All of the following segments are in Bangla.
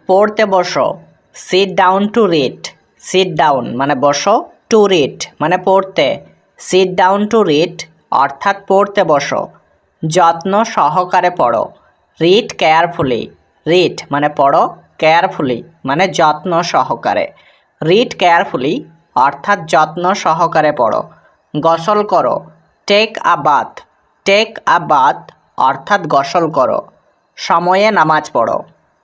পড়তে বসো। Sit down to read. Sit down মানে বসো, টু রিড মানে পড়তে। সিট ডাউন টু রিড অর্থাৎ পড়তে বসো। যত্ন সহকারে পড়ো। Read carefully. রিড মানে পড়ো, কেয়ারফুলি মানে যত্ন সহকারে। রিড কেয়ারফুলি অর্থাৎ যত্ন সহকারে পড়ো। গোসল করো। Take a bath. Take a bath অর্থাৎ গোসল করো। সময়ে নামাজ পড়ো।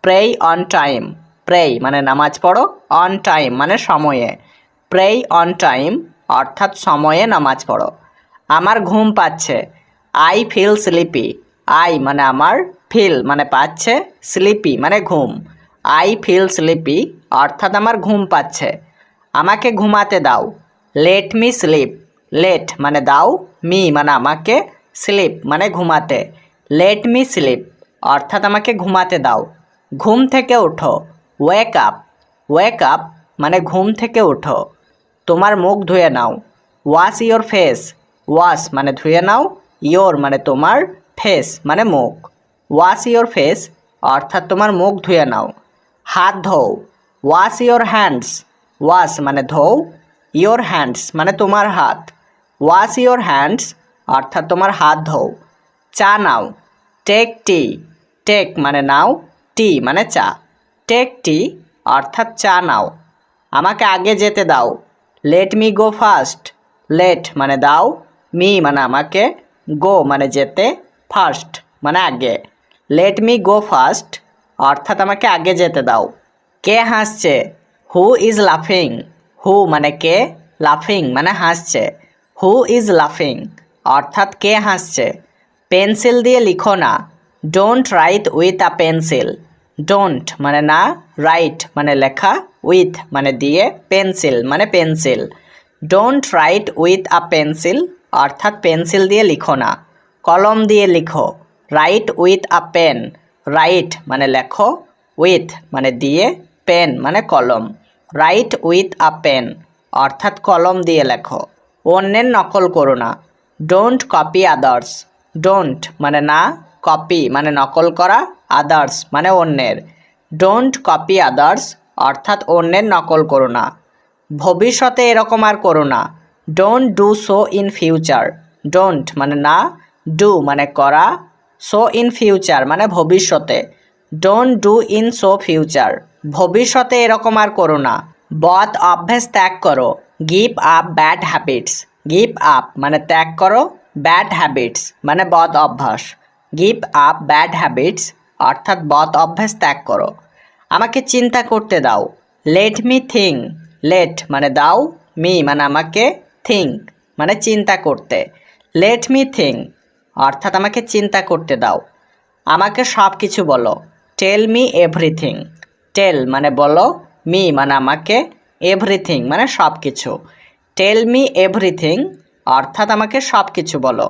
Pray on time. প্রে মানে নামাজ পড়ো, অন টাইম মানে সময়ে। প্রে অন টাইম অর্থাৎ সময়ে নামাজ পড়ো। আমার ঘুম পাচ্ছে। I feel sleepy. আই মানে আমার, ফিল মানে পাচ্ছে, স্লিপি মানে ঘুম। আই ফিল স্লিপি অর্থাৎ আমার ঘুম পাচ্ছে। আমাকে ঘুমাতে দাও। Let me slip. লেট মানে দাও, মি মানে আমাকে, স্লিপ মানে ঘুমাতে। লেট মি স্লিপ অর্থাৎ আমাকে ঘুমাতে দাও। ঘুম থেকে ওঠো। Wake up. ওয়েক আপ মানে ঘুম থেকে ওঠো। তোমার মুখ ধুয়ে নাও। Wash your face. ওয়াশ মানে ধুয়ে নাও, ইয়োর মানে তোমার, ফেস মানে মুখ। ওয়াশ ইয়োর ফেস অর্থাৎ তোমার মুখ ধুয়ে নাও। হাত ধোও। Wash your hands. ওয়াশ মানে ধোও, ইয়োর হ্যান্ডস মানে তোমার হাত। ওয়াশ ইয়োর হ্যান্ডস অর্থাৎ তোমার হাত ধোও। চা নাও। Take tea. টেক মানে নাও, টি মানে চা। টেক টি অর্থাৎ চা নাও। আমাকে আগে যেতে দাও। Let me go first. Let মানে দাও, মি মানে আমাকে, গো মানে যেতে, ফার্স্ট মানে আগে। লেট মি গো ফার্স্ট অর্থাৎ আমাকে আগে যেতে দাও। কে হাসছে? হু ইজ লাফিং। হু মানে কে, লাফিং মানে হাসছে। হু ইজ লাফিং অর্থাৎ কে হাসছে। পেন্সিল দিয়ে লিখো না। Don't write with a pencil. Don't মানে না, রাইট মানে লেখা, উইথ মানে দিয়ে, পেন্সিল মানে pencil. Don't write with a pencil অর্থাৎ পেন্সিল দিয়ে লিখো না। কলম দিয়ে লিখো। Write with a pen. Write মানে লেখো, উইথ মানে দিয়ে, পেন মানে কলম। রাইট উইথ আ পেন অর্থাৎ কলম দিয়ে লেখো। অন্যের নকল করো না। Don't copy others. ডোন্ট মানে না, কপি মানে নকল করা, আদার্স মানে অন্যের। ডোন্ট কপি আদার্স অর্থাৎ অন্যের নকল করো না। ভবিষ্যতে এরকম আর করো না। Don't do so in future. Don't মানে না, ডু মানে করা, সো ইন ফিউচার মানে ভবিষ্যতে। Don't do in so future ভবিষ্যতে এরকম আর করো না। বদ অভ্যাস ত্যাগ করো। Give up bad habits. Give up মানে ত্যাগ করো, ব্যাড হ্যাবিটস মানে বদ অভ্যাস। গিভ আপ ব্যাড হ্যাবিটস অর্থাৎ বদ অভ্যাস ত্যাগ করো। আমাকে চিন্তা করতে দাও। Let me think. লেট মানে দাও, মি মানে আমাকে, থিঙ্ক মানে চিন্তা করতে। লেট মি থিঙ্ক অর্থাৎ আমাকে চিন্তা করতে দাও। আমাকে সব কিছু বলো। Tell me everything. টেল মানে বলো, মি মানে আমাকে, এভরিথিং মানে সব কিছু। টেল মি এভরিথিং অর্থাৎ আমাকে সব কিছু বলো।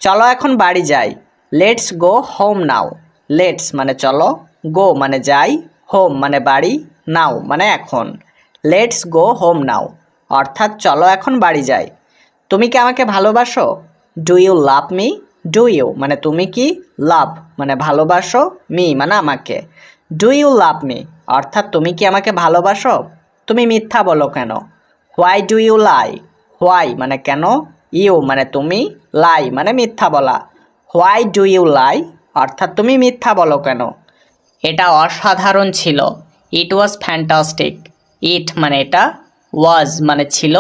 চলো এখন বাড়ি যাই। Let's go home now. Let's মানে চলো, গো মানে যাই, হোম মানে বাড়ি, নাও মানে এখন। লেটস গো হোম নাও অর্থাৎ চলো এখন বাড়ি যাই। তুমি কি আমাকে ভালোবাসো? Do you love me? Do you মানে তুমি কি, লাভ মানে ভালোবাসো, মি মানে আমাকে। ডু ইউ লাভ মি অর্থাৎ তুমি কি আমাকে ভালোবাসো? তুমি মিথ্যা বলো কেন? Why do you lie? Why মানে কেন, ইউ মানে তুমি, লাই মানে মিথ্যা বলা। হোয়াই ডু ইউ লাই অর্থাৎ তুমি মিথ্যা বলো কেন? এটা অসাধারণ ছিল। ইট ওয়াজ ফ্যান্টাস্টিক। ইট মানে এটা, ওয়াজ মানে ছিল,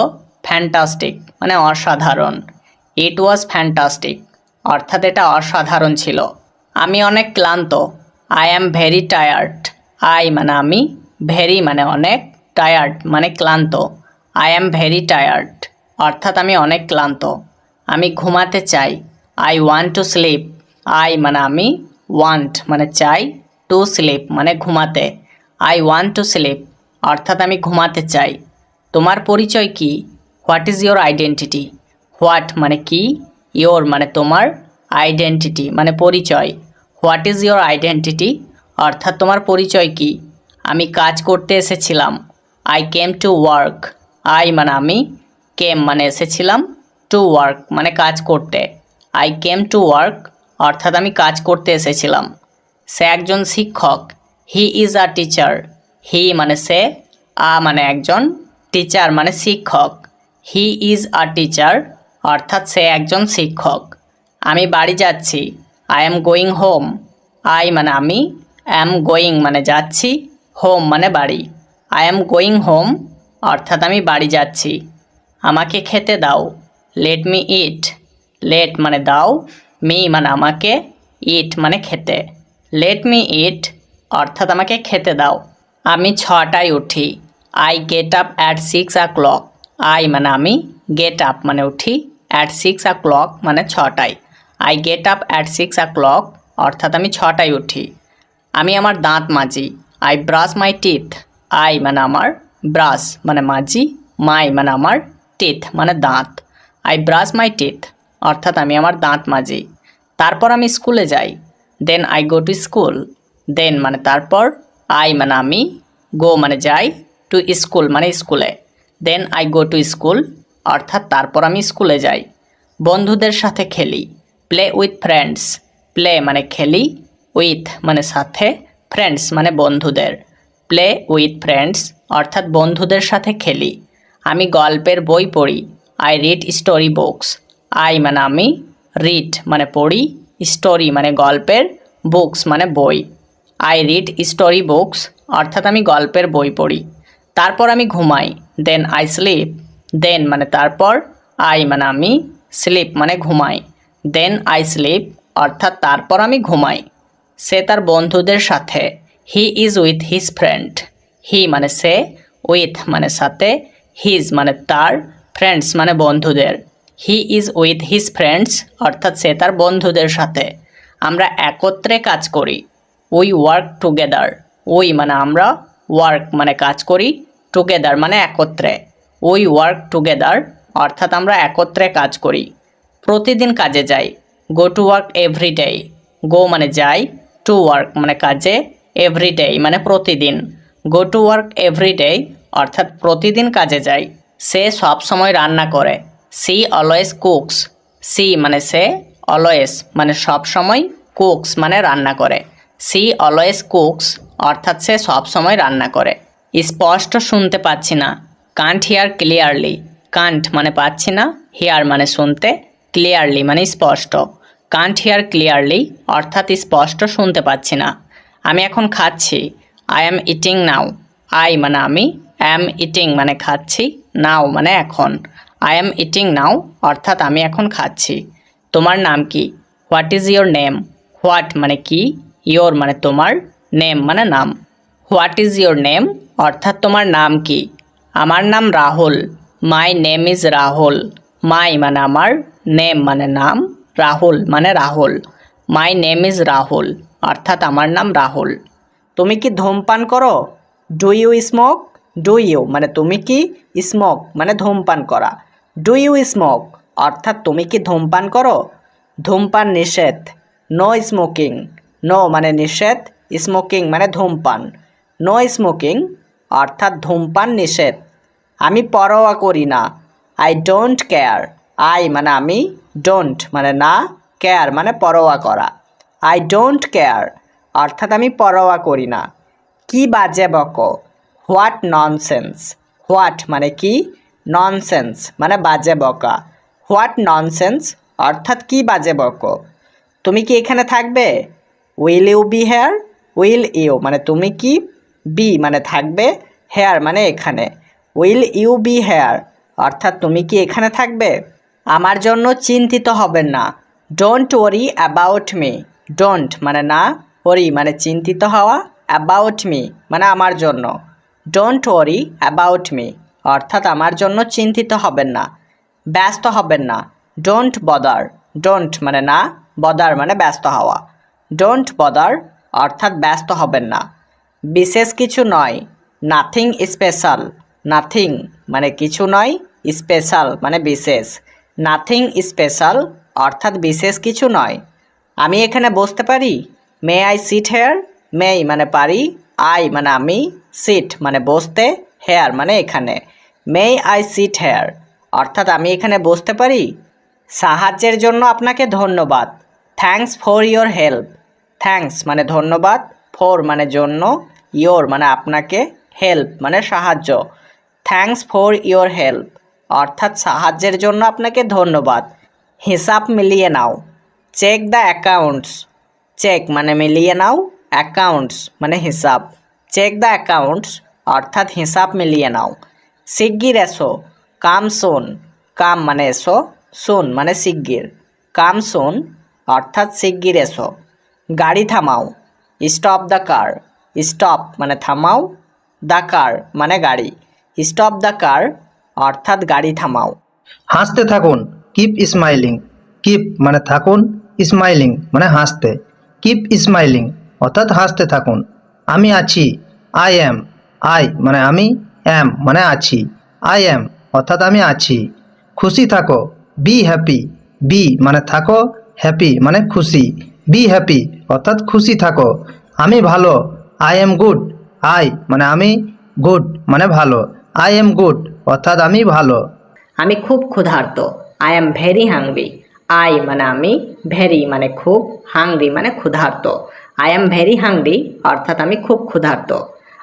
ফ্যান্টাস্টিক মানে অসাধারণ। ইট ওয়াজ ফ্যান্টাস্টিক অর্থাৎ এটা অসাধারণ ছিল। আমি অনেক ক্লান্ত। I am very tired. I মানে আমি, ভেরি মানে অনেক, টায়ার্ড মানে ক্লান্ত। আই অ্যাম ভেরি টায়ার্ড অর্থাৎ আমি অনেক ক্লান্ত। আমি ঘুমাতে চাই। I want to sleep. I মানে আমি, ওয়ান্ট মানে চাই, টু স্লিপ মানে ঘুমাতে। আই ওয়ান্ট টু স্লিপ অর্থাৎ আমি ঘুমাতে চাই। তোমার পরিচয় কি? What is your identity? What মানে কি, ইয়োর মানে তোমার, আইডেন্টিটি মানে পরিচয়। হোয়াট ইজ ইয়োর আইডেন্টিটি অর্থাৎ তোমার পরিচয় কি? আমি কাজ করতে এসেছিলাম। I came to work. I মানে আমি, কেম মানে এসেছিলাম, টু ওয়ার্ক মানে কাজ করতে। আই কেম টু ওয়ার্ক অর্থাৎ আমি কাজ করতে এসেছিলাম। সে একজন শিক্ষক। He is a teacher. হি মানে সে, আ মানে একজন, টিচার মানে শিক্ষক। হি ইজ আ টিচার অর্থাৎ সে একজন শিক্ষক। আমি বাড়ি যাচ্ছি। I am going home. I মানে আমি, অ্যাম গোয়িং মানে যাচ্ছি, হোম মানে বাড়ি। আই এম গোয়িং হোম অর্থাৎ আমি বাড়ি যাচ্ছি। আমাকে খেতে দাও। লেট মি ইট। লেট মানে দাও, মি মানে আমাকে, ইট মানে খেতে। লেট মি ইট অর্থাৎ আমাকে খেতে দাও। আমি 6টায় উঠি। I get up at 6 o'clock। I মানে আমি, গেট আপ মানে উঠি, অ্যাট 6 o'clock মানে 6টায়। I get up at 6 o'clock অর্থাৎ আমি 6টায় উঠি। আমি আমার দাঁত মাজি। I brush my teeth. I মানে আমার, ব্রাশ মানে মাজি, মাই মানে আমার, টিথ মানে দাঁত। আই ব্রাশ মাই টিথ অর্থাৎ আমি আমার দাঁত মাজি। তারপর আমি স্কুলে যাই। Then I go to school. Then মানে তারপর, আই মানে আমি, গো মানে যাই, টু স্কুল মানে স্কুলে। Then I go to school অর্থাৎ তারপর আমি স্কুলে যাই। বন্ধুদের সাথে খেলি। Play with friends. প্লে মানে খেলি, উইথ মানে সাথে, ফ্রেন্ডস মানে বন্ধুদের। প্লে উইথ ফ্রেন্ডস অর্থাৎ বন্ধুদের সাথে খেলি। আমি গল্পের বই পড়ি। I read story books. I মানে আমি, রিড মানে পড়ি, স্টোরি মানে গল্পের, বুকস মানে বই। আই রিড স্টোরি বুকস অর্থাৎ আমি গল্পের বই পড়ি। তারপর আমি ঘুমাই। Then I sleep. দেন মানে তারপর, আই মানে আমি, স্লিপ মানে ঘুমাই। দেন আই স্লিপ অর্থাৎ তারপর আমি ঘুমাই। সে তার বন্ধুদের সাথে। He is with his friend. He মানে সে, উইথ মানে সাথে, হিজ মানে তার, ফ্রেন্ডস মানে বন্ধুদের। হি ইজ উইথ হিজ ফ্রেন্ডস অর্থাৎ সে তার বন্ধুদের সাথে। আমরা একত্রে কাজ করি। We work together. উই মানে আমরা, ওয়ার্ক মানে কাজ করি, টুগেদার মানে একত্রে। উই ওয়ার্ক টুগেদার অর্থাৎ আমরা একত্রে কাজ করি। প্রতিদিন কাজে যাই। Go to work every day. Go মানে যাই, টু ওয়ার্ক মানে কাজে, এভরি ডে মানে প্রতিদিন। গো টু ওয়ার্ক এভরি ডে অর্থাৎ প্রতিদিন কাজে যাই। সে সব সময় রান্না করে। C always cooks. সি মানে সে, অলওয়েজ মানে সব সময়, কুকস মানে রান্না করে। সি অলওয়েজ কুকস অর্থাৎ সে সব সময় রান্না করে। স্পষ্ট শুনতে পাচ্ছি না। Kant here clearly. কান্ট মানে পাচ্ছি না, হিয়ার মানে শুনতে, ক্লিয়ারলি মানে স্পষ্ট। কান্ট হিয়ার ক্লিয়ারলি অর্থাৎ স্পষ্ট শুনতে পাচ্ছি না। আমি এখন খাচ্ছি। I am eating now. I মানে আমি, অ্যাম ইটিং মানে খাচ্ছি, নাও মানে এখন। আই অ্যাম ইটিং নাও অর্থাৎ আমি এখন খাচ্ছি। তোমার নাম কি? What is your name. What মানে কি, ইয়োর মানে তোমার, নেম মানে নাম। হোয়াট ইজ ইয়োর নেম অর্থাৎ তোমার নাম কি। আমার নাম Rahul. My name is Rahul. My মানে আমার, নেম মানে নাম, রাহুল মানে Rahul. My name is Rahul অর্থাৎ আমার নাম রাহুল। তুমি কি ধূমপান করো? Do you smoke. Do you মানে তুমি কি, স্মোক মানে ধূমপান করা। ডু ইউ স্মোক অর্থাৎ তুমি কি ধূমপান করো? ধূমপান নিষেধ। No smoking. নো মানে নিষেধ, স্মোকিং মানে ধূমপান। নো স্মোকিং অর্থাৎ ধূমপান নিষেধ। আমি পরোয়া করি না। I don't care. আই মানে আমি, ডোন্ট মানে না, কেয়ার মানে পরোয়া করা। আই ডোন্ট কেয়ার অর্থাৎ আমি পরোয়া করি না। কি বাজে বকো। What nonsense. হোয়াট মানে কি, ননসেন্স মানে বাজে বকা। হোয়াট ননসেন্স অর্থাৎ কি বাজে বকো। তুমি কি এখানে থাকবে? Will you be here. Will you মানে তুমি কি, বি মানে থাকবে, হেয়ার মানে এখানে। উইল ইউ বি হেয়ার অর্থাৎ তুমি কি এখানে থাকবে? আমার জন্য চিন্তিত হবেন না। Don't worry about me. Don't মানে না, ওরি মানে চিন্তিত হওয়া, অ্যাবাউট মি মানে আমার জন্য। ডোন্ট ওয়ারি অ্যাবাউট মি অর্থাৎ আমার জন্য চিন্তিত হবেন না। ব্যস্ত হবেন না। Don't bother. ডোন্ট মানে না, বদার মানে ব্যস্ত হওয়া। ডোন্ট বদার অর্থাৎ ব্যস্ত হবেন না। বিশেষ কিছু নয়। Nothing special. নাথিং মানে কিছু নয়, স্পেশাল মানে বিশেষ। নাথিং স্পেশাল অর্থাৎ বিশেষ কিছু নয়। আমি এখানে বসতে পারি? May I sit here. May মানে পারি, আই মানে আমি, সিট মানে বসতে, হেয়ার মানে এখানে। মে আই সিট হেয়ার অর্থাৎ আমি এখানে বসতে পারি? সাহায্যের জন্য আপনাকে ধন্যবাদ। Thanks for your help. Thanks মানে ধন্যবাদ, ফর মানে জন্য, ইয়োর মানে আপনাকে, হেল্প মানে সাহায্য। থ্যাঙ্কস ফর ইয়োর হেল্প অর্থাৎ সাহায্যের জন্য আপনাকে ধন্যবাদ। হিসাব মিলিয়ে নাও। Check the accounts. চেক মানে মিলিয়ে নাও, অ্যাকাউন্টস মানে হিসাব। চেক দ্য অ্যাকাউন্টস অর্থাৎ হিসাব মিলিয়ে নাও। শিগগির এসো। কাম সুন। কাম মানে এসো, সুন মানে শিগগির। কাম সুন অর্থাৎ শিগগির এসো। গাড়ি থামাও। Stop the car. স্টপ মানে থামাও, দ্য কার মানে গাড়ি। স্টপ দ্য কার অর্থাৎ গাড়ি থামাও। হাসতে থাকুন, কিপ স্মাইলিং। কিপ মানে থাকুন, স্মাইলিং মানে হাসতে। কিপ স্মাইলিং অর্থাৎ হাসতে থাকুন। আমি আছি, আই অ্যাম। আই মানে আমি, অ্যাম মানে আছি। আই অ্যাম অর্থাৎ আমি আছি। খুশি থাকো, বি হ্যাপি। বি মানে থাকো, হ্যাপি মানে খুশি। বি হ্যাপি অর্থাৎ খুশি থাকো। আমি ভালো, আই এম গুড। আই মানে আমি, গুড মানে ভালো। আই এম গুড অর্থাৎ আমি ভালো। আমি খুব ক্ষুধার্ত। I am very hungry. I মানে আমি, ভেরি মানে খুব, হাংরি মানে ক্ষুধার্ত। আই অ্যাম ভেরি হাংরি অর্থাৎ আমি খুব ক্ষুধার্ত।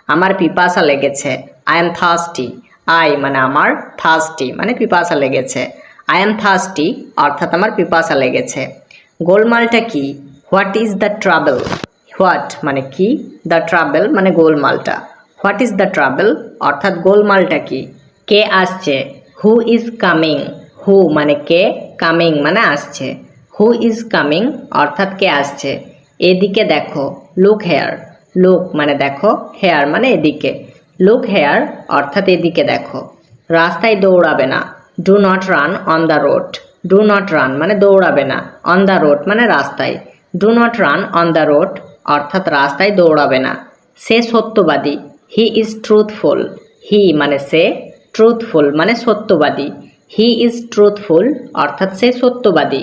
আমার পিপাসা লেগেছে। I am thirsty. আই মানে আমার, থার্স্টি মানে পিপাসা লেগেছে। আই অ্যাম থার্স্টি অর্থাৎ আমার পিপাসা লেগেছে। গোলমালটা কি? What is the trouble? What মানে কি, দ্য ট্রাবল মানে গোলমালটা। হোয়াট ইজ দ্য ট্রাবল অর্থাৎ গোলমালটা কি? কে আসছে? Who is coming. হু মানে কে, কামিং মানে আসছে। হু ইজ কামিং অর্থাৎ কে আসছে। এদিকে দেখো, লুক হেয়ার। লুক মানে দেখো, হেয়ার মানে এদিকে। লুক হেয়ার অর্থাৎ এদিকে দেখো। রাস্তায় দৌড়াবে না। Do not run on the road. Do not run মানে দৌড়াবে না, অন দ্য রোড মানে রাস্তায়। Do not run on the road অর্থাৎ রাস্তায় দৌড়াবে না। সে সত্যবাদী। He is truthful. হি মানে সে, ট্রুথফুল মানে সত্যবাদী। হি ইজ ট্রুথফুল অর্থাৎ সে সত্যবাদী।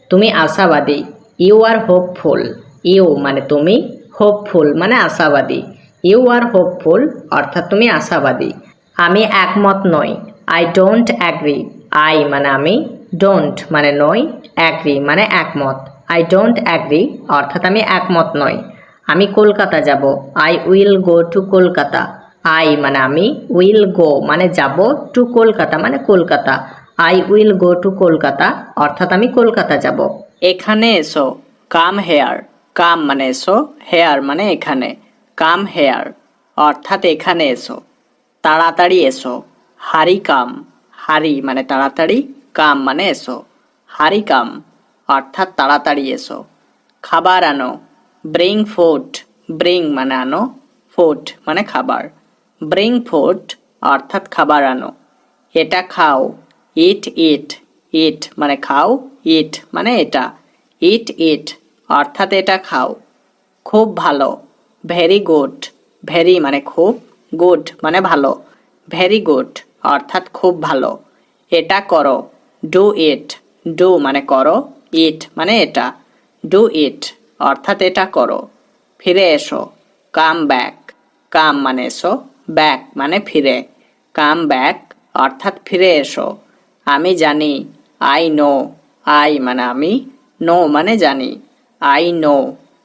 তুমি আশাবাদী। You R hopeful. ইউ মানে তুমি, হোপফুল মানে আশাবাদী। ইউ আর হোপফুল অর্থাৎ তুমি আশাবাদী। আমি একমত নই। I don't agree. আই মানে আমি, ডোন্ট মানে নই, অ্যাগ্রি মানে একমত। আই ডোন্ট অ্যাগ্রি অর্থাৎ আমি একমত নই। আমি কলকাতা যাব। I will go to Kolkata. I মানে আমি, উইল গো মানে যাব, টু কলকাতা মানে Kolkata. I will go to Kolkata অর্থাৎ আমি কলকাতা যাব। এখানে এসো। Come here. কাম মানে এসো, হেয়ার মানে এখানে। কাম হেয়ার অর্থাৎ এখানে এসো। তাড়াতাড়ি এসো। হারি কাম। হারি মানে তাড়াতাড়ি, কাম মানে এসো। হারি কাম অর্থাৎ তাড়াতাড়ি এসো। খাবার আনো। Bring food. ব্রিং মানে আনো, ফুড মানে খাবার। ব্রিং ফুড অর্থাৎ খাবার আনো। এটা খাও। ইট ইট। ইট মানে খাও, ইট মানে এটা। ইট ইট অর্থাৎ এটা খাও। খুব ভালো। Very good. ভেরি মানে খুব, গুড মানে ভালো। ভেরি গুড অর্থাৎ খুব ভালো। এটা করো। Do it. ডু মানে করো, ইট মানে এটা। ডু ইট অর্থাৎ এটা করো। ফিরে এসো। Come back. কাম মানে এসো, ব্যাক মানে ফিরে। কাম ব্যাক অর্থাৎ ফিরে এসো। আমি জানি। I know. আই মানে আমি, নো মানে জানি। আই নো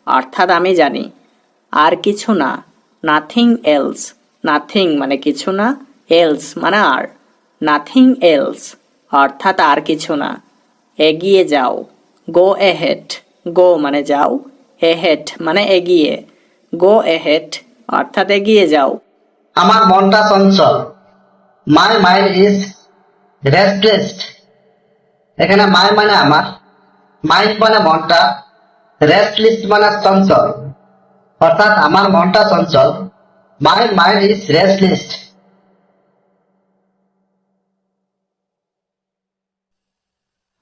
অর্থাৎ আমি জানি। আর কিছু না। Nothing else. নাথিং মানে কিছু না, এলস মানে আর। নাথিং এলস অর্থাৎ আর কিছু না। এগিয়ে যাও। গো এহেড। গো মানে যাও, এহেড মানে এগিয়ে। গো এহেড অর্থাৎ এগিয়ে যাও। আমার মনটা চঞ্চল। My mind is restless. এখানে মাই মানে আমার, মাইন্ড মানে মনটা, রেস্টলেস মানে চঞ্চল। অর্থাৎ আমার মনটা চঞ্চল। My mind is restless.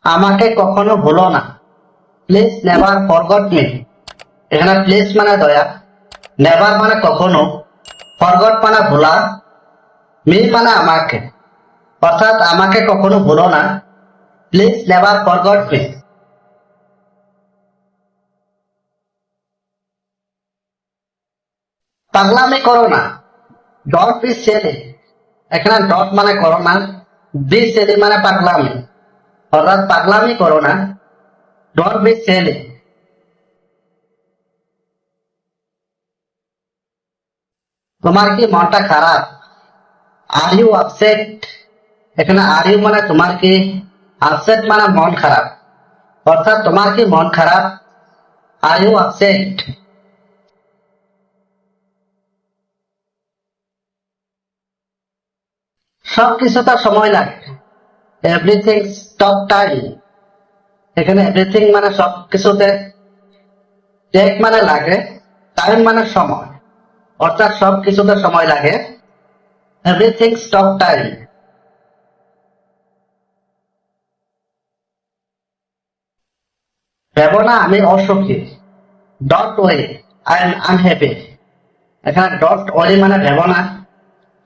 আমাকে কখনো ভুলো না। Please never forgot me. এখানে প্লিজ মানে দয়া, নেভার মানে কখনো, ফরগট মানে ভোলা, মি মানে আমাকে। অর্থাৎ আমাকে কখনো ভুলো না। Please never forgot me. পাগলামি করো না। ডট বি সেলি। এখানে ডট মানে করো না, বি সেলি মানে পাগলামি। অর্থাৎ পাগলামি করো না। ডট বি সেলি। তোমার কি মনটা খারাপ? Are you upset? এখানে আর ইউ মানে তোমার কি, আপসেট মানে মন খারাপ, অর্থাৎ তোমার কি মন খারাপ? Are you upset? সবকিছু তার সময় লাগে। Everything stop time. এখানে এভরিথিং মানে সবকিছুতে, টেক মানে লাগে, টাইম মানে সময়, অর্থাৎ সবকিছুতে সময় লাগে। Everything stop time. ভেবো না আমি অসুখী। Dot worry, I am unhappy. এখানে ডট ওয়ারি মানে ভেবো না,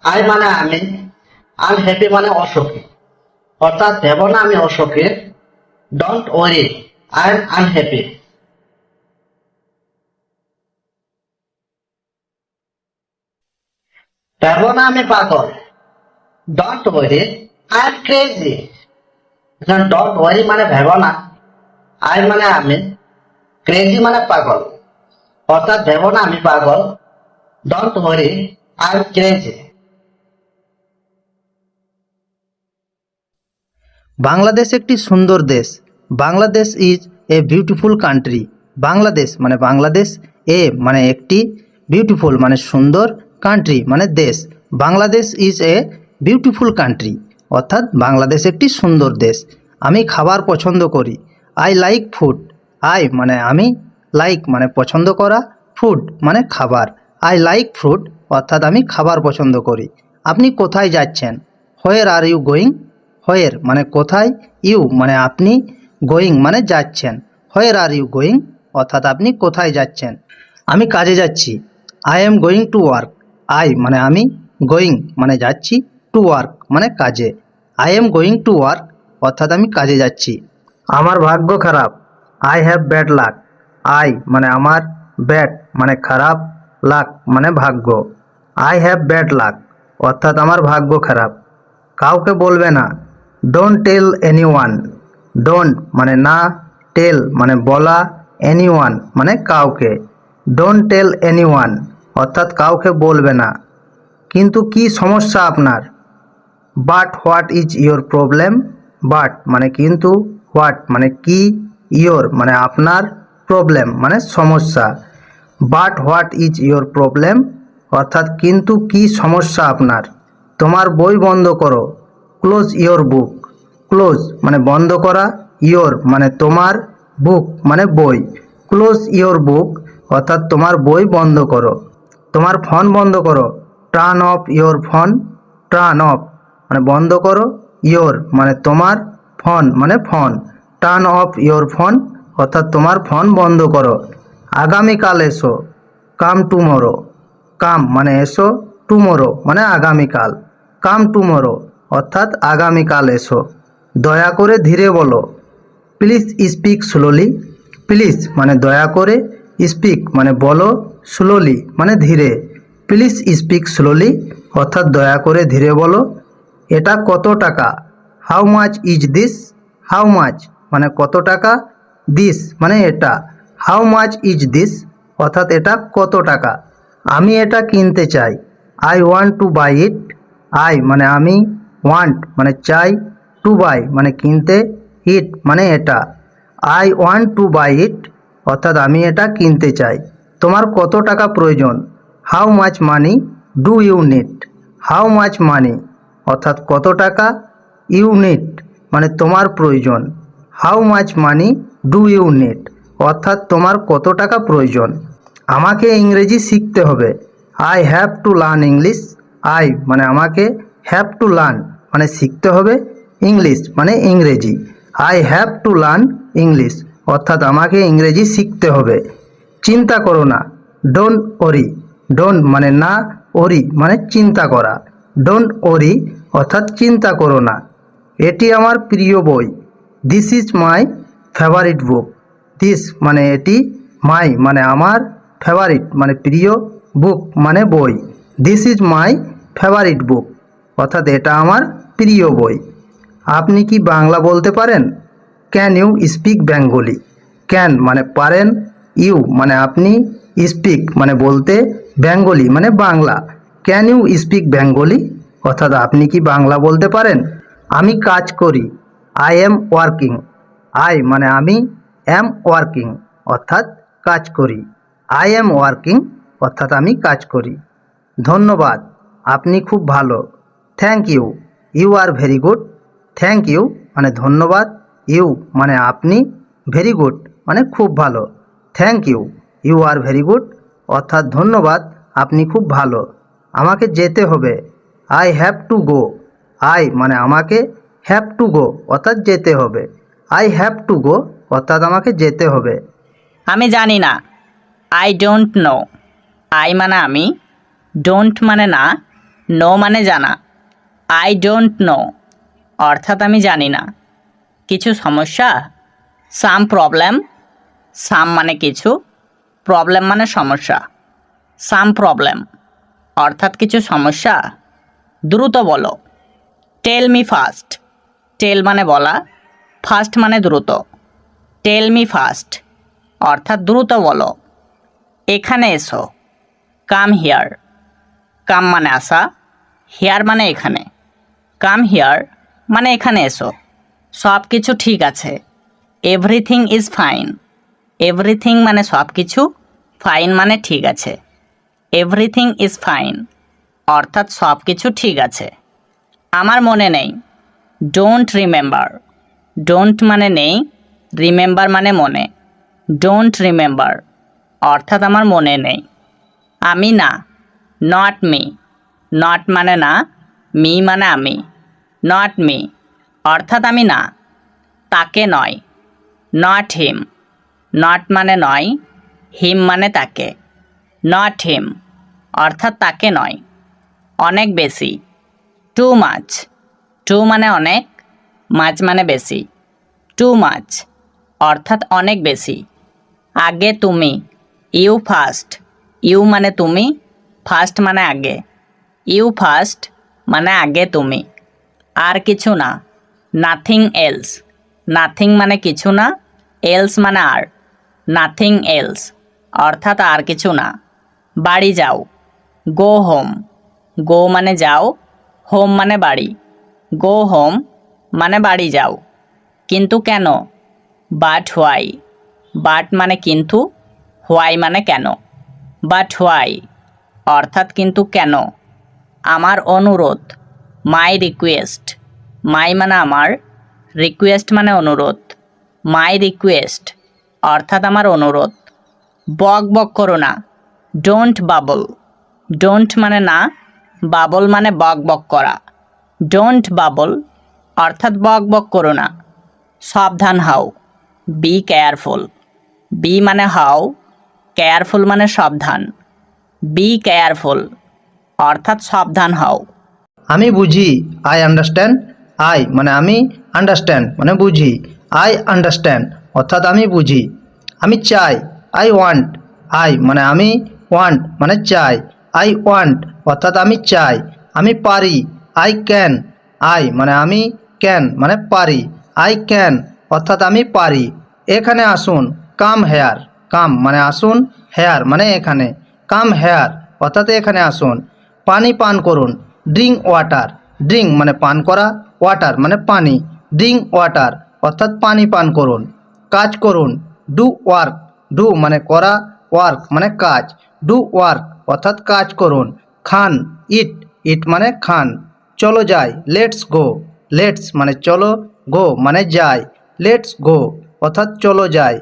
আই মানে আমি, আনহ্যাপি মানে অসুখী, অর্থাৎ ভেবো না আমি অসুখী। Don't worry, I am unhappy. ভেবো না আমি পাগল। Don't worry, I am crazy. এখানে ডোন্ট ওয়ারি মানে ভেবো না, আই মানে আমি, ক্রেজি মানে পাগল, অর্থাৎ ভেবো না আমি পাগল। Don't worry, I am crazy. Bangladesh একটি সুন্দর দেশ। Bangladesh is a beautiful country. Bangladesh মানে বাংলাদেশ, এ মানে একটি, বিউটিফুল মানে সুন্দর, কান্ট্রি মানে দেশ। Bangladesh is a beautiful country, অর্থাৎ বাংলাদেশ একটি সুন্দর দেশ। আমি খাবার পছন্দ করি। I like food. আই মানে আমি, লাইক মানে পছন্দ করা, ফুড মানে খাবার। আই লাইক ফুড, অর্থাৎ আমি খাবার পছন্দ করি। আপনি কোথায় যাচ্ছেন? হোয়ার আর ইউ গোয়িং? হোয়ার মানে কোথায়, ইউ মানে আপনি, গোয়িং মানে যাচ্ছেন। হোয়ার আর ইউ গোয়িং, অর্থাৎ আপনি কোথায় যাচ্ছেন। আমি কাজে যাচ্ছি। I am going to work. I মানে আমি, গোয়িং মানে যাচ্ছি, টু ওয়ার্ক মানে কাজে। I am going to work, অর্থাৎ আমি কাজে যাচ্ছি। আমার ভাগ্য খারাপ। I have bad luck. I মানে আমার, ব্যাড মানে খারাপ, লাক মানে ভাগ্য। আই হ্যাভ ব্যাড লাক, অর্থাৎ আমার ভাগ্য খারাপ। কাউকে বলবে না। Don't tell anyone. ডোন্ট মানে না, টেল মানে বলা, এনিওয়ান মানে কাউকে। ডোন্ট টেল এনিওয়ান, অর্থাৎ কাউকে বলবে না। কিন্তু কি সমস্যা আপনার? But what is your problem? But মানে কিন্তু, হোয়াট মানে কি, ইয়োর মানে আপনার, প্রবলেম মানে সমস্যা। But what is your problem, অর্থাৎ কিন্তু কি সমস্যা আপনার? তোমার বই বন্ধ করো। Close your book. ক্লোজ মানে বন্ধ করা, ইয়োর মানে তোমার, বুক মানে বই। ক্লোজ ইয়োর বুক, অর্থাৎ তোমার বই বন্ধ করো। তোমার ফোন বন্ধ করো। Turn off your phone. Turn off মানে বন্ধ করো, ইয়োর মানে তোমার, ফোন মানে phone. Turn off your phone, অর্থাৎ তোমার ফোন বন্ধ করো। আগামীকাল এসো। Come tomorrow. কাম মানে এসো, টুমোরো মানে আগামীকাল। কাম টুমোরো, অর্থাৎ আগামীকাল এসো। দয়া করে ধীরে বলো। Please speak slowly. প্লিজ মানে দয়া করে, স্পিক মানে বলো, স্লোলি মানে ধীরে। প্লিজ স্পিক স্লোলি, অর্থাৎ দয়া করে ধীরে বলো। এটা কত টাকা? How much is this? How much মানে কত টাকা, দিস মানে এটা। হাউ মাচ ইজ দিস, অর্থাৎ এটা কত টাকা। আমি এটা কিনতে চাই। I want to buy it. I মানে আমি, ওয়ান্ট মানে চাই, টু বাই মানে কিনতে, ইট মানে এটা। I want to buy it, অর্থাৎ আমি এটা কিনতে চাই। তোমার কত টাকা প্রয়োজন? How much money do you need? How much money অর্থাৎ কত টাকা, ইউ নিড মানে তোমার প্রয়োজন। How much money do you need, অর্থাৎ তোমার কত টাকা প্রয়োজন। আমাকে ইংরেজি শিখতে হবে। I have to learn English. I মানে আমাকে, হ্যাভ টু লার্ন মানে শিখতে হবে, ইংলিশ মানে ইংরেজি। I have to learn English, অর্থাৎ আমাকে ইংরেজি শিখতে হবে। চিন্তা করো না। Don't worry. ডোন্ট মানে না, ওরি মানে চিন্তা করা। ডোন্ট ওরি অর্থাৎ চিন্তা করো না। এটি আমার প্রিয় বই। This is my favourite book. This মানে এটি, মাই মানে আমার, ফেভারিট মানে প্রিয়, বুক মানে বই। দিস ইজ মাই ফেভারিট বুক, অর্থাৎ এটা আমার প্রিয় বই। আপনি কি বাংলা বলতে পারেন? Can you speak Bengali? Can মানে পারেন, ইউ মানে আপনি, স্পিক মানে বলতে, বেঙ্গলি মানে Bangla. Can you speak Bengali, অর্থাৎ আপনি কি বাংলা বলতে পারেন? আমি কাজ করি, আই এম ওয়ার্কিং। আই মানে আমি, এম ওয়ার্কিং অর্থাৎ কাজ করি, আই এম ওয়ার্কিং অর্থাৎ আমি কাজ করি। ধন্যবাদ, আপনি খুব ভালো। Thank you, you are very good. Thank you মানে ধন্যবাদ, ইউ মানে আপনি, ভেরি গুড মানে খুব ভালো। Thank you, you are very good অর্থাৎ ধন্যবাদ, আপনি খুব ভালো। আমাকে যেতে হবে, I have to go. I মানে আমাকে, হ্যাভ টু গো অর্থাৎ যেতে হবে, আই হ্যাভ টু গো অর্থাৎ আমাকে যেতে হবে। আমি জানি না, আই ডোন্ট নো। আই মানে আমি, ডোন্ট মানে না, নো মানে জানা। আই ডোন্ট নো অর্থাৎ আমি জানি না। কিছু সমস্যা, সাম প্রবলেম। সাম মানে কিছু, প্রবলেম মানে সমস্যা। সাম প্রবলেম অর্থাৎ কিছু সমস্যা। দ্রুত বলো, টেল মি ফাস্ট। টেল মানে বলা, ফাস্ট মানে দ্রুত। টেল মি ফাস্ট অর্থাৎ দ্রুত বলো। এখানে এসো, কাম হিয়ার। কাম মানে আসা, হিয়ার মানে এখানে। কাম হিয়ার মানে এখানে এসো। সব কিছু ঠিক আছে, এভরিথিং ইজ ফাইন। এভরিথিং মানে সব কিছু, ফাইন মানে ঠিক আছে। এভরিথিং ইজ ফাইন অর্থাৎ সব কিছু ঠিক আছে। আমার মনে নেই, ডোন্ট রিমেম্বার। ডোন্ট মানে নেই, রিমেম্বার মানে মনে। ডোন্ট রিমেম্বার অর্থাৎ আমার মনে নেই। আমি না, নট মি। নট মানে না, মি মানে আমি। নট মি অর্থাৎ আমি না। তাকে নয়, নট হিম। নট মানে নয়, হিম মানে তাকে। নট হিম অর্থাৎ তাকে নয়। অনেক বেশি, টু মাচ। টু মানে অনেক, মাছ মানে বেশি। টু মাচ অর্থাৎ অনেক বেশি। আগে তুমি, ইউ ফার্স্ট। ইউ মানে তুমি, ফার্স্ট মানে আগে। ইউ ফার্স্ট মানে আগে তুমি। আর কিছু না, নাথিং এলস। নাথিং মানে কিছু না, এলস মানে আর। নাথিং এলস অর্থাৎ আর কিছু না। বাড়ি যাও, গো হোম। গো মানে যাও, হোম মানে বাড়ি। গো হোম মানে বাড়ি যাও। কিন্তু কেন, বাট হোয়াই। বাট মানে কিন্তু, হোয়াই মানে কেন। বাট হোয়াই অর্থাৎ কিন্তু কেন। আমার অনুরোধ, মাই রিকোয়েস্ট। মাই মানে আমার, রিকোয়েস্ট মানে অনুরোধ। মাই রিকোয়েস্ট অর্থাৎ আমার অনুরোধ। বক বক করো না, ডোন্ট বাবল। ডোন্ট মানে না, বাবল মানে বক বক করা। ডোন্ট বাবল অর্থাৎ বক বক করো না। সাবধান হও, বি কেয়ারফুল। বি মানে হও, কেয়ারফুল মানে সাবধান। বি কেয়ারফুল অর্থাৎ সাবধান হও। আমি বুঝি, আই আন্ডারস্ট্যান্ড। আই মানে আমি, আন্ডারস্ট্যান্ড মানে বুঝি। আই আন্ডারস্ট্যান্ড অর্থাৎ আমি বুঝি। আমি চাই, আই ওয়ান্ট। আই মানে আমি, ওয়ান্ট মানে চাই। আই ওয়ান্ট অর্থাৎ আমি চাই। আমি পারি, আই ক্যান। আই মানে আমি, ক্যান মানে পারি। আই ক্যান অর্থাৎ আমি পারি। এখানে আসুন, কাম হেয়ার। কাম মানে আসুন, হেয়ার মানে এখানে। কাম হেয়ার অর্থাৎ এখানে আসুন। পানি পান করুন, ড্রিঙ্ক ওয়াটার। ড্রিঙ্ক মানে পান করা, ওয়াটার মানে পানি। ড্রিঙ্ক ওয়াটার অর্থাৎ পানি পান করুন। কাজ করুন, ডু ওয়ার্ক। ডু মানে করা, ওয়ার্ক মানে কাজ। ডু ওয়ার্ক অর্থাৎ কাজ করুন। খান, ইট। ইট মানে খান। চলো যাই, লেটস গো। লেটস মানে চলো, গো মানে যাই। লেটস গো অর্থাৎ চলো যাই।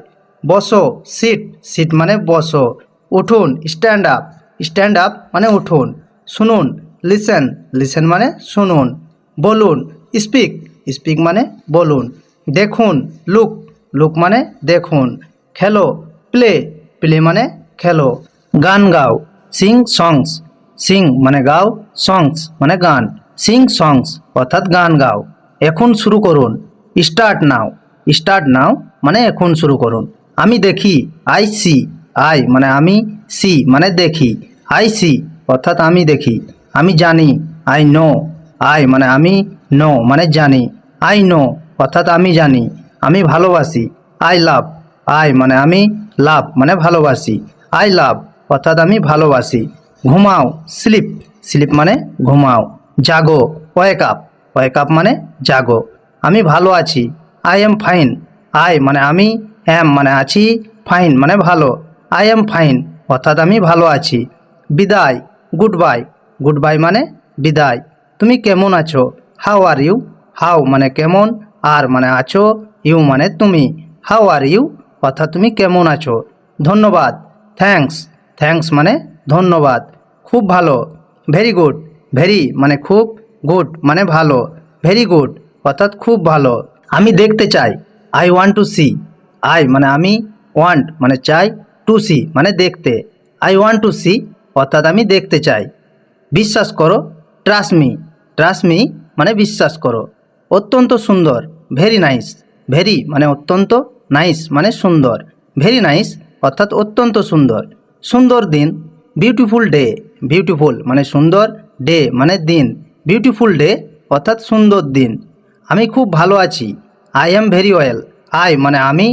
বসো, সিট। সিট মানে বসো। উঠুন, স্ট্যান্ড আপ। স্ট্যান্ড আপ মানে উঠুন। শুনুন, লিসেন। লিসেন মানে শুনুন। বলুন, স্পিক। স্পিক মানে বলুন। দেখুন, লুক। লুক মানে দেখুন। খেলো, প্লে। প্লে মানে খেলো। গান গাও, সিং সংস। সিং মানে গাও, সংস মানে গান। সিং সংস অর্থাৎ গান গাও। এখন শুরু করুন, স্টার্ট নাও। স্টার্ট নাও মানে এখন শুরু করুন। আমি দেখি, আই সি। আই মানে আমি, সি মানে দেখি। আই সি অর্থাৎ আমি দেখি। আমি জানি, আই নো। আই মানে আমি, নো মানে জানি। আই নো অর্থাৎ আমি জানি। আমি ভালোবাসি, আই লাভ। আই মানে আমি, লাভ মানে ভালোবাসি। আই লাভ অর্থাৎ আমি ভালোবাসি। ঘুমাও, স্লিপ। স্লিপ মানে ঘুমাও। জাগো, ওয়েক আপ, ওয়েক আপ মানে জাগো। আমি ভালো আছি, আই এম ফাইন, আই মানে আমি, এম মানে আছি, ফাইন মানে ভালো, আই এম ফাইন অর্থাৎ আমি ভালো আছি। বিদায়, গুড বাই, গুড বাই মানে বিদায়। তুমি কেমন আছো, হাউ আর ইউ, হাউ মানে কেমন, আর মানে আছো, ইউ মানে তুমি, হাউ আর ইউ অর্থাৎ তুমি কেমন আছো। ধন্যবাদ, থ্যাঙ্কস, থ্যাঙ্কস মানে ধন্যবাদ। খুব ভালো, ভেরি গুড, ভেরি মানে খুব, গুড মানে ভালো, ভেরি গুড অর্থাৎ খুব ভালো। আমি দেখতে চাই, I want to see, I মানে আমি, ওয়ান্ট মানে চাই, টু সি মানে দেখতে, আই ওয়ান্ট টু সি অর্থাৎ আমি দেখতে চাই। বিশ্বাস করো, ট্রাস্ট মি, ট্রাস্ট মি মানে বিশ্বাস করো। অত্যন্ত সুন্দর, ভেরি নাইস, ভেরি মানে অত্যন্ত, নাইস মানে সুন্দর, ভেরি নাইস অর্থাৎ অত্যন্ত সুন্দর। সুন্দর দিন, বিউটিফুল ডে, বিউটিফুল মানে সুন্দর, ডে মানে দিন, বিউটিফুল ডে অর্থাৎ সুন্দর দিন। আমি খুব ভালো আছি, I am very well, I মানে আমি,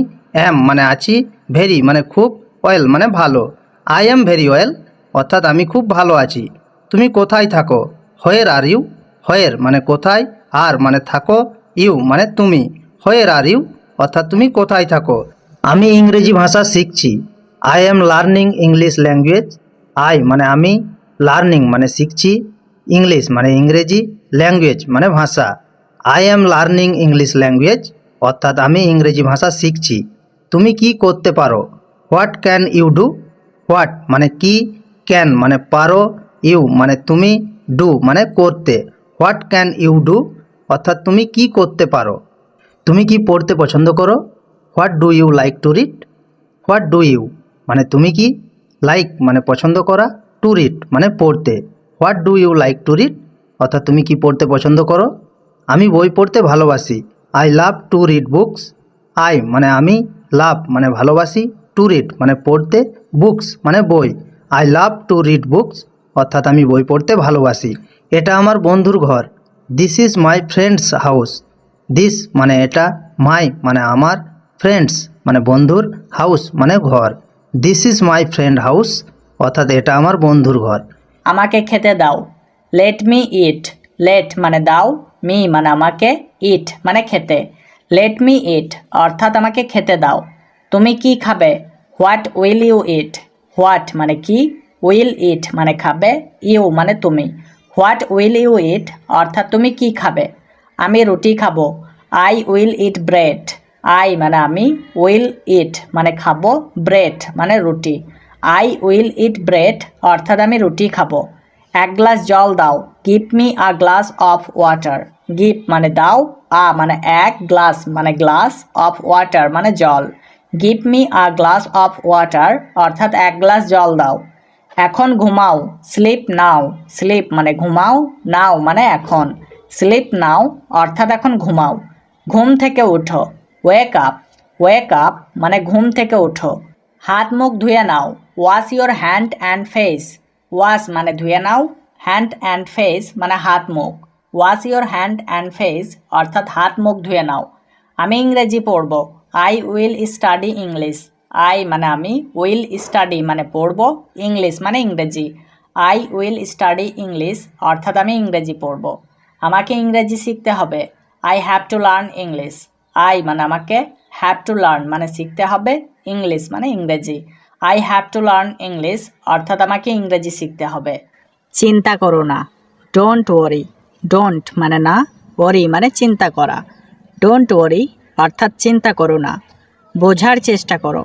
এম মানে আছি, ভেরি মানে খুব, ওয়েল মানে ভালো, আই এম ভেরি ওয়েল অর্থাৎ আমি খুব ভালো আছি। তুমি কোথায় থাকো, হোয়ের আর ইউ, হোয়ের মানে কোথায়, আর মানে থাকো, ইউ মানে তুমি, হোয়ের আর ইউ অর্থাৎ তুমি কোথায় থাকো। আমি ইংরেজি ভাষা শিখছি, I am learning English language, I মানে আমি, লার্নিং মানে শিখছি, ইংলিশ মানে ইংরেজি, ল্যাঙ্গুয়েজ মানে ভাষা, I am learning English language অর্থাৎ আমি ইংরেজি ভাষা শিখছি। তুমি কি করতে পারো, what can you do, what মানে কি, ক্যান মানে পারো, ইউ মানে তুমি, ডু মানে করতে, হোয়াট ক্যান ইউ ডু অর্থাৎ তুমি কি করতে পারো। তুমি কি পড়তে পছন্দ করো, what do you like to read, what do you মানে তুমি কি, লাইক মানে পছন্দ করা, টু রিড মানে পড়তে, what do you like to read অর্থাৎ তুমি কি পড়তে পছন্দ করো। আমি বই পড়তে ভালোবাসি, I love to read books, I মানে আমি, লাভ মানে ভালোবাসি, টু রিড মানে পড়তে, বুকস মানে বই, I love to read books অর্থাৎ আমি বই পড়তে ভালোবাসি। এটা আমার বন্ধুর ঘর, this is my friends house, this মানে এটা, মাই মানে আমার, ফ্রেন্ডস মানে বন্ধুর, হাউস মানে ঘর, this is my friend house অর্থাৎ এটা আমার বন্ধুর ঘর। আমাকে খেতে দাও, লেট মি ইট, লেট মানে দাও, মি মানে আমাকে, ইট মানে খেতে, লেট মি ইট অর্থাৎ আমাকে খেতে দাও। তুমি কি খাবে, what will you eat, what মানে কি, উইল ইট মানে খাবে, ইউ মানে তুমি, হোয়াট উইল ইউ ইট অর্থাৎ তুমি কি খাবে। আমি রুটি খাবো, I will eat bread, I মানে আমি, উইল ইট মানে খাবো, ব্রেড মানে রুটি, আই উইল ইট ব্রেড অর্থাৎ আমি রুটি খাবো। এক গ্লাস জল দাও, give me a glass of water, give মানে দাও, আ মানে এক, গ্লাস মানে গ্লাস, অফ ওয়াটার মানে জল, give me a glass of water অর্থাৎ এক গ্লাস জল দাও। এখন ঘুমাও, স্লিপ নাও, স্লিপ মানে ঘুমাও, নাও মানে এখন, স্লিপ নাও অর্থাৎ এখন ঘুমাও। ঘুম থেকে ওঠো, ওয়েক আপ, ওয়েক আপ মানে ঘুম থেকে ওঠো। হাত মুখ ধুয়ে নাও, wash your hand and face, wash মানে ধুয়ে নাও, হ্যান্ড অ্যান্ড ফেস মানে হাত মুখ, wash your hand and face অর্থাৎ হাত মুখ ধুয়ে নাও। আমি ইংরেজি পড়ব, I will study English, I মানে আমি, উইল স্টাডি মানে পড়ব, ইংলিশ মানে ইংরেজি, আই উইল স্টাডি ইংলিশ অর্থাৎ আমি ইংরেজি পড়ব। আমাকে ইংরেজি শিখতে হবে, I have to learn English, I মানে আমাকে, হ্যাভ টু লার্ন মানে শিখতে হবে, ইংলিশ মানে ইংরেজি, I have to learn English অর্থাৎ আমাকে ইংরেজি শিখতে হবে। চিন্তা করো না, ডোন্ট ওয়ারি, ডোন্ট মানে না, ওয়ারি মানে চিন্তা করা, ডোন্ট ওয়ারি অর্থাৎ চিন্তা করো না। বোঝার চেষ্টা করো,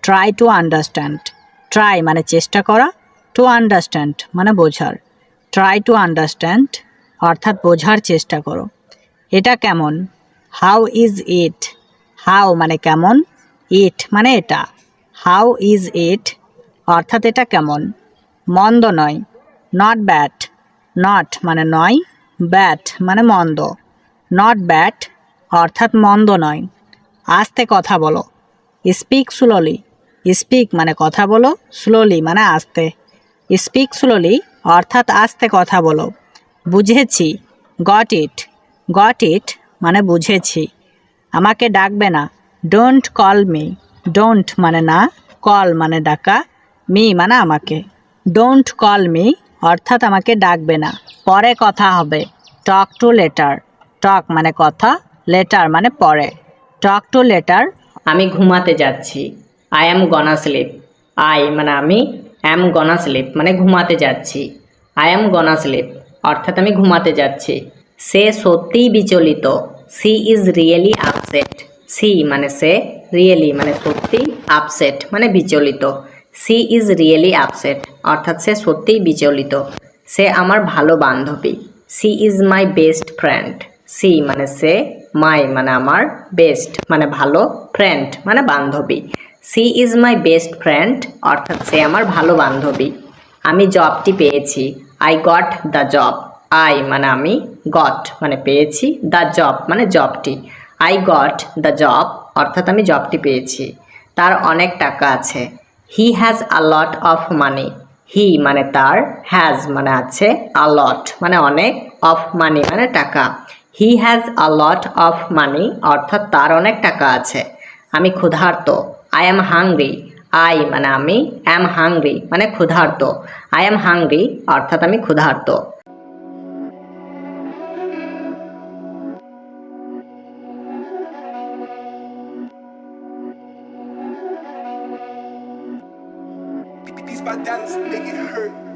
ট্রাই টু আন্ডারস্ট্যান্ড, ট্রাই মানে চেষ্টা করা, টু আন্ডারস্ট্যান্ড মানে বোঝার, ট্রাই টু আন্ডারস্ট্যান্ড অর্থাৎ বোঝার চেষ্টা করো। এটা কেমন, হাউ ইজ ইট, হাউ মানে কেমন, ইট মানে এটা, হাউ ইজ ইট অর্থাৎ এটা কেমন। মন্দ নয়, নট ব্যাড, নট মানে নয়, ব্যাড মানে মন্দ, নট ব্যাড অর্থাৎ মন্দ নয়। আস্তে কথা বলো, স্পিক স্লোলি, স্পিক মানে কথা বলো, স্লোলি মানে আস্তে, স্পিক স্লোলি অর্থাৎ আস্তে কথা বলো। বুঝেছি, গট ইট, গট ইট মানে বুঝেছি। আমাকে ডাকবে না, ডোন্ট কল মি, ডোন্ট মানে না, কল মানে ডাকা, মি মানে আমাকে, ডোন্ট কল মি অর্থাৎ আমাকে ডাকবে না, পরে কথা হবে। টক টু লেটার, টক মানে কথা, লেটার মানে পরে। টক টু লেটার, আমি ঘুমাতে যাচ্ছি। আই অ্যাম গনা স্লিপ, আই মানে আমি, অ্যাম গনা স্লিপ মানে ঘুমাতে যাচ্ছি। আই অ্যাম গনা স্লিপ অর্থাৎ আমি ঘুমাতে যাচ্ছি। সে সত্যিই বিচলিত, she is really upset. She মানে সে, রিয়েলি মানে সত্যি, আপসেট মানে বিচলিত। সি ইজ রিয়েলি আপসেট অর্থাৎ সে সত্যিই বিচলিত। সে আমার ভালো বান্ধবী। She is my best friend. She মানে সে, মাই মানে আমার, বেস্ট মানে ভালো, ফ্রেন্ড মানে বান্ধবী। She is my best friend অর্থাৎ সে আমার ভালো বান্ধবী। আমি জবটি পেয়েছি। I got the job. I মানে আমি, গট মানে পেয়েছি, দ্য জব মানে জবটি। আই গট দ্য জব অর্থাৎ আমি জবটি পেয়েছি। তার অনেক টাকা আছে। He has a lot of money. হি মানে তার, হ্যাজ মানে আছে, আ লট মানে অনেক, অফ মানি মানে টাকা। He has a lot of money অর্থাৎ তার অনেক টাকা আছে। আমি ক্ষুধার্ত। I am hungry. আই মানে আমি, অ্যাম হাংরি মানে ক্ষুধার্ত। আই অ্যাম হাংরি অর্থাৎ আমি ক্ষুধার্ত। Beats by Dallas, make it hurt.